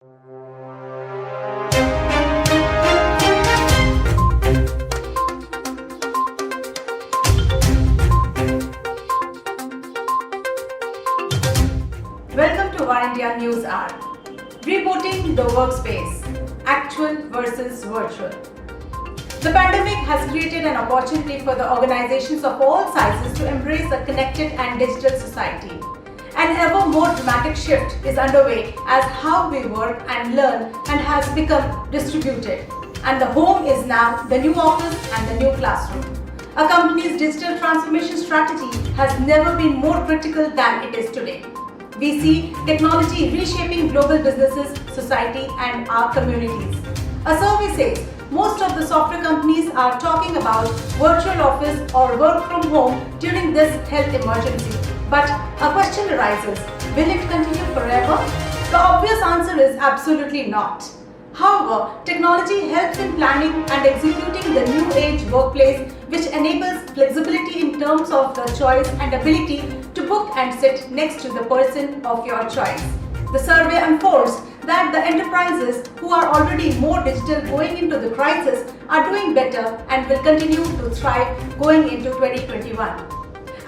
Welcome to One India News Hour. Rebooting the workspace, actual versus virtual. The pandemic has created an opportunity for the organizations of all sizes to embrace a connected and digital society. An ever more dramatic shift is underway as how we work and learn and has become distributed. And the home is now the new office and the new classroom. A company's digital transformation strategy has never been more critical than it is today. We see technology reshaping global businesses, society, and our communities. A survey says most of the software companies are talking about virtual office or work from home during this health emergency. But a question arises, will it continue forever? The obvious answer is absolutely not. However, technology helps in planning and executing the new age workplace, which enables flexibility in terms of the choice and ability to book and sit next to the person of your choice. The survey unfolds that the enterprises who are already more digital going into the crisis are doing better and will continue to thrive going into 2021.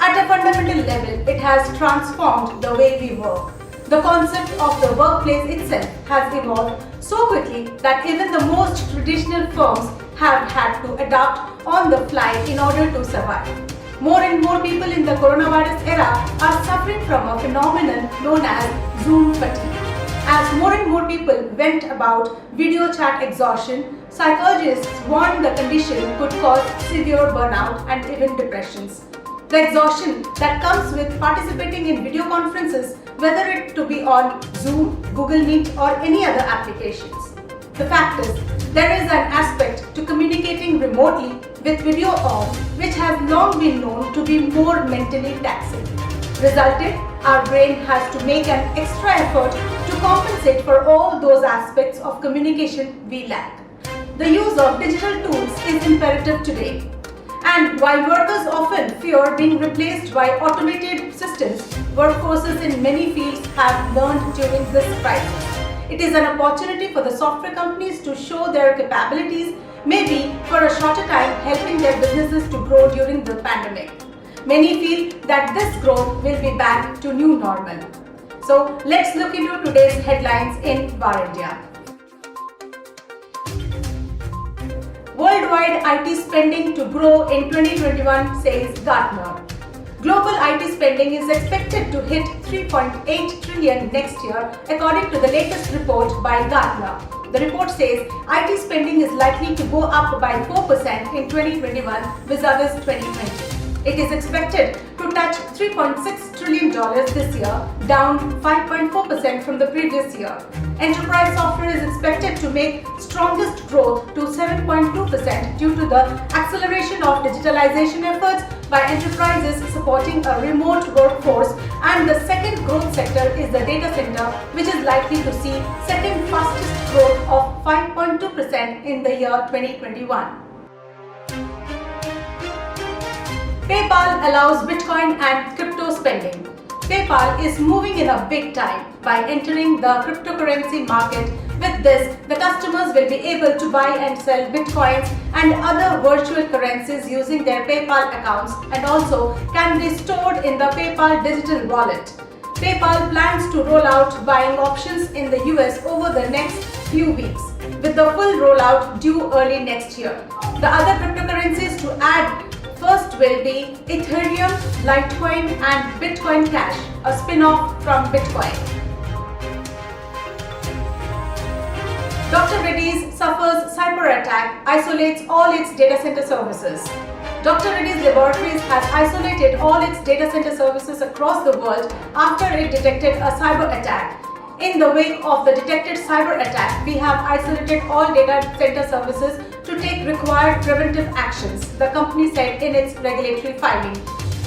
At a fundamental level, it has transformed the way we work. The concept of the workplace itself has evolved so quickly that even the most traditional firms have had to adapt on the fly in order to survive. More and more people in the coronavirus era are suffering from a phenomenon known as Zoom fatigue. As more and more people went about video chat exhaustion, psychologists warned the condition could cause severe burnout and even depressions. The exhaustion that comes with participating in video conferences, whether it to be on Zoom, Google Meet or any other applications. The fact is, there is an aspect to communicating remotely with video on which has long been known to be more mentally taxing. Resulted, our brain has to make an extra effort to compensate for all those aspects of communication we lack. The use of digital tools is imperative today. And while workers often fear being replaced by automated systems, workforces in many fields have learned during this crisis. It is an opportunity for the software companies to show their capabilities, maybe for a shorter time helping their businesses to grow during the pandemic. Many feel that this growth will be back to new normal. So let's look into today's headlines in Var India. Worldwide IT spending to grow in 2021, says Gartner. Global IT spending is expected to hit 3.8 trillion next year, according to the latest report by Gartner. The report says IT spending is likely to go up by 4% in 2021 vis-a-vis 2020. It is expected to touch $3.6 trillion this year, down 5.4% from the previous year. Enterprise software is expected to make strongest growth to 7.2% due to the acceleration of digitalization efforts by enterprises supporting a remote workforce, and the second growth sector is the data center, which is likely to see second fastest growth of 5.2% in the year 2021. PayPal allows Bitcoin and crypto spending. PayPal is moving in a big time by entering the cryptocurrency market. With this, the customers will be able to buy and sell Bitcoins and other virtual currencies using their PayPal accounts, and also can be stored in the PayPal digital wallet. PayPal plans to roll out buying options in the US over the next few weeks, with the full rollout due early next year. The other cryptocurrencies to add first will be Ethereum, Litecoin and Bitcoin Cash, a spin-off from Bitcoin. Dr. Reddy's suffers cyber attack, isolates all its data center services. Dr. Reddy's Laboratories has isolated all its data center services across the world after it detected a cyber attack. In the wake of the detected cyber attack, we have isolated all data center services to take required preventive actions, the company said in its regulatory filing.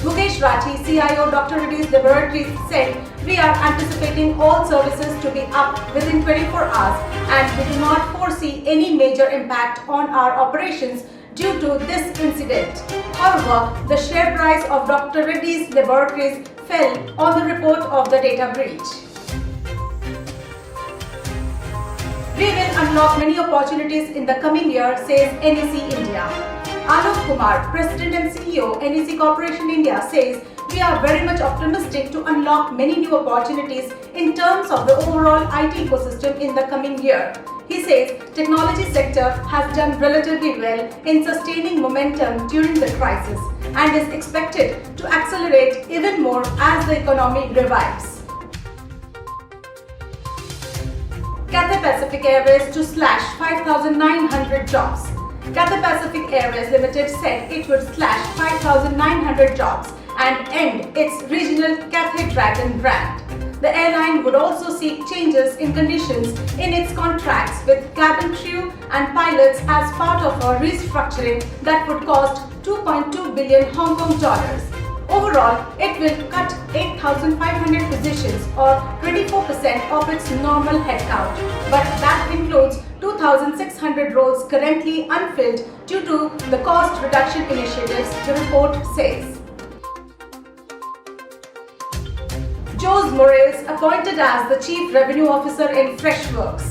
Mukesh Rathi, CIO Dr. Reddy's Laboratories, said, "We are anticipating all services to be up within 24 hours and we do not foresee any major impact on our operations due to this incident." However, the share price of Dr. Reddy's Laboratories fell on the report of the data breach. We will unlock many opportunities in the coming year, says NEC India. Alok Kumar, President and CEO, NEC Corporation India, says we are very much optimistic to unlock many new opportunities in terms of the overall IT ecosystem in the coming year. He says technology sector has done relatively well in sustaining momentum during the crisis and is expected to accelerate even more as the economy revives. Cathay Pacific Airways to slash 5,900 jobs. Cathay Pacific Airways Limited said it would slash 5,900 jobs and end its regional Cathay Dragon brand. The airline would also seek changes in conditions in its contracts with cabin crew and pilots as part of a restructuring that would cost 2.2 billion Hong Kong dollars. Overall, it will cut 8,500 positions or 24% of its normal headcount, but that includes 2,600 roles currently unfilled due to the cost reduction initiatives, the report says. Jose Morales appointed as the Chief Revenue Officer in Freshworks.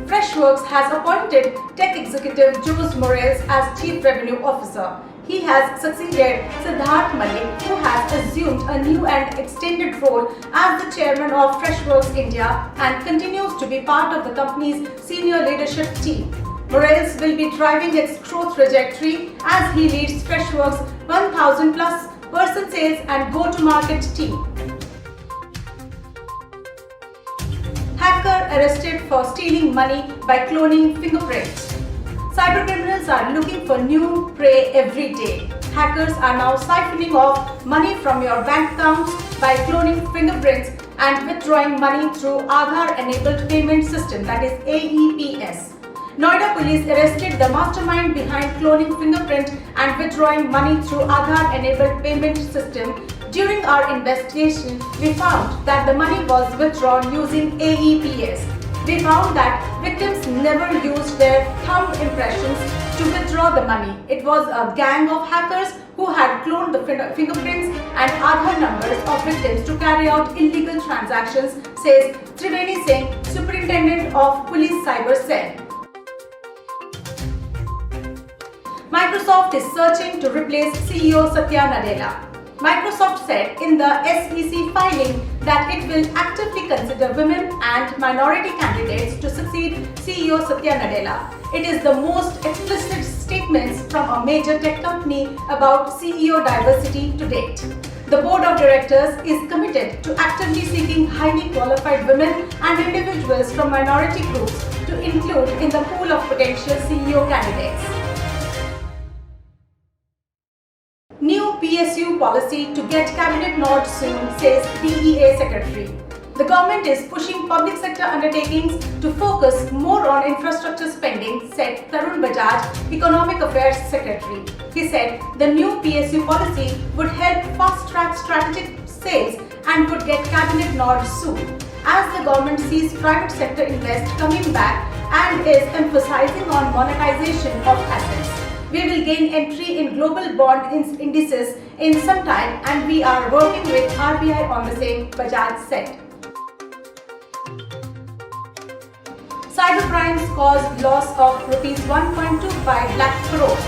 Freshworks has appointed tech executive Jose Morales as Chief Revenue Officer. He has succeeded Siddharth Malik, who has assumed a new and extended role as the chairman of Freshworks India and continues to be part of the company's senior leadership team. Morales will be driving its growth trajectory as he leads Freshworks' 1,000 plus person sales and go-to-market team. Hacker arrested for stealing money by cloning fingerprints. Cybercriminals are looking for new prey every day. Hackers are now siphoning off money from your bank accounts by cloning fingerprints and withdrawing money through Aadhaar-enabled payment system, that is AEPS. Noida police arrested the mastermind behind cloning fingerprint and withdrawing money through Aadhaar-enabled payment system. During our investigation, we found that the money was withdrawn using AEPS. We found that victims never used their thumb impressions to withdraw the money. It was a gang of hackers who had cloned the fingerprints and Aadhaar numbers of victims to carry out illegal transactions, says Triveni Singh, Superintendent of Police Cyber Cell. Microsoft is searching to replace CEO Satya Nadella. Microsoft said in the SEC filing that it will actively consider women and minority candidates to succeed CEO Satya Nadella. It is the most explicit statements from a major tech company about CEO diversity to date. The board of directors is committed to actively seeking highly qualified women and individuals from minority groups to include in the pool of potential CEO candidates. New PSU policy to get cabinet nod soon, says DEA Secretary. The government is pushing public sector undertakings to focus more on infrastructure spending, said Tarun Bajaj, Economic Affairs Secretary. He said the new PSU policy would help fast-track strategic sales and would get cabinet nod soon, as the government sees private sector invest coming back and is emphasizing on monetization of assets. We will gain entry in global bond indices in some time and we are working with RBI on the same, Bajaj said. Cybercrimes caused loss of Rs 1.25 lakh crore.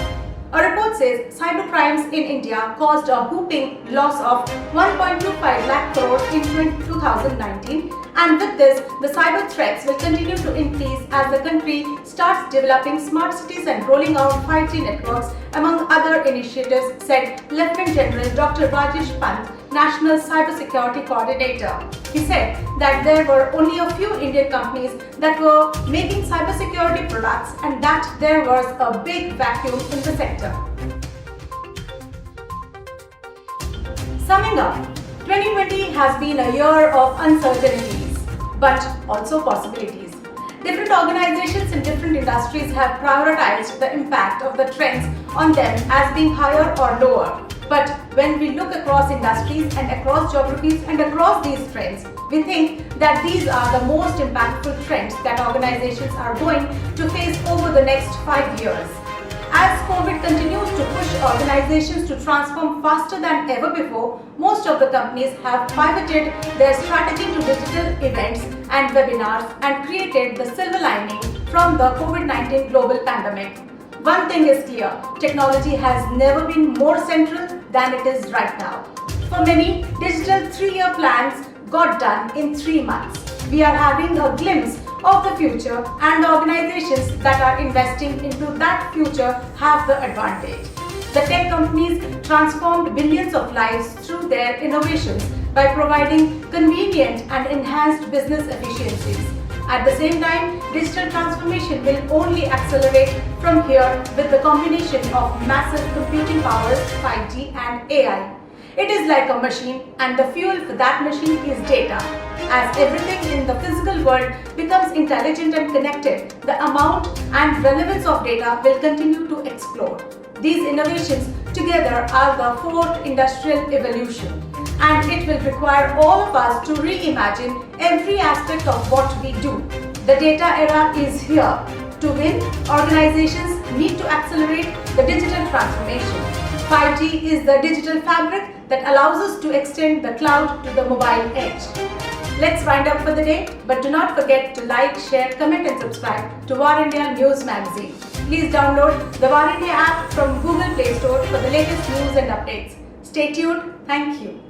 A report says cybercrimes in India caused a whopping loss of 1.25 lakh crore in 2019, and with this, the cyber threats will continue to increase as the country starts developing smart cities and rolling out 5G networks, among other initiatives, said Lieutenant General Dr. Rajesh Pant, National Cybersecurity Coordinator. He said that there were only a few Indian companies that were making cybersecurity products and that there was a big vacuum in the sector. Summing up, 2020 has been a year of uncertainties, but also possibilities. Different organizations in different industries have prioritized the impact of the trends on them as being higher or lower. But when we look across industries and across geographies and across these trends, we think that these are the most impactful trends that organizations are going to face over the next 5 years. As COVID continues to push organizations to transform faster than ever before, most of the companies have pivoted their strategy to digital events and webinars and created the silver lining from the COVID-19 global pandemic. One thing is clear, technology has never been more central than it is right now. For many, digital 3-year plans got done in 3 months. We are having a glimpse of the future, and the organizations that are investing into that future have the advantage. The tech companies transformed billions of lives through their innovations by providing convenient and enhanced business efficiencies. At the same time, digital transformation will only accelerate from here with the combination of massive computing powers, 5G and AI. It is like a machine, and the fuel for that machine is data. As everything in the physical world becomes intelligent and connected, the amount and relevance of data will continue to explode. These innovations together are the fourth industrial evolution, and it will require all of us to reimagine every aspect of what we do. The data era is here. To win, organizations need to accelerate the digital transformation. 5G is the digital fabric that allows us to extend the cloud to the mobile edge. Let's wind up for the day, but do not forget to like, share, comment and subscribe to War India News Magazine. Please download the War India app from Google Play Store for the latest news and updates. Stay tuned. Thank you.